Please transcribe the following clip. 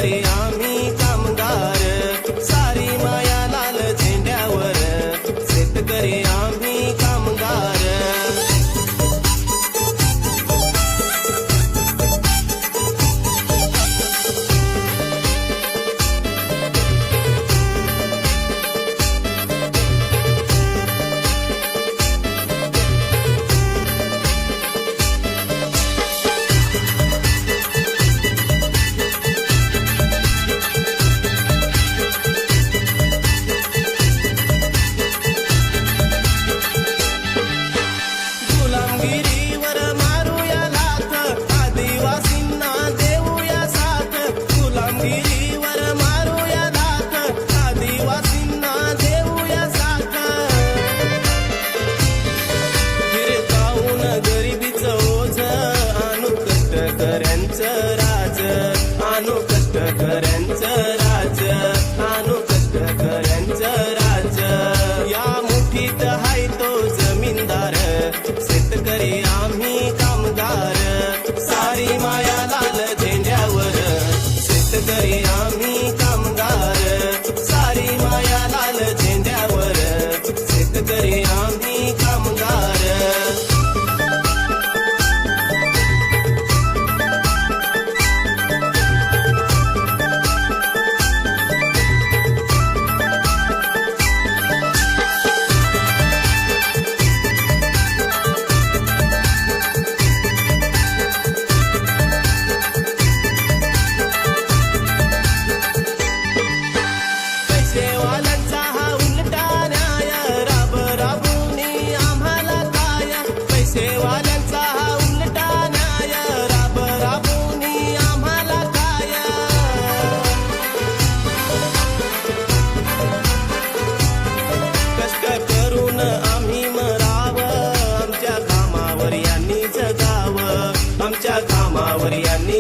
शेतकरी आम्ही कामगार, सारी माया लाल झेंड्यावर, शेतकरी आम्ही कामगार. गुलामगिरीवर मारूया लाथ, आदिवासींना देऊया साथ. गुलामगिरीवर मारूया लाथ, आदिवासींना देऊया साथ. गिरकावून गरिबीचं ओझ, आणू कष्टकऱ्यांचं राज, आणू कष्टकऱ्यांचं राज, आणू कष्टकऱ्यांचं राज. या मुठीत हाय तो जमीनदार, शेतकरी आम्ही कामगार, सारी माया लाल झेंड्यावर, शेतकरी आम्ही कामगार, सारी माया लाल झेंड्यावर, शेतकरी आम्ही कामगार. पैसेवाल्यांचा हा उलटा न्याय, राब राबूनी आम्हाला काय. पैसेवाल्यांचा हा उलटा न्याय, राब राबूनी आम्हाला काय. कष्ट करून आम्ही मरावं, आमच्या कामावर यांनी जगावं, आमच्या कामावर यांनी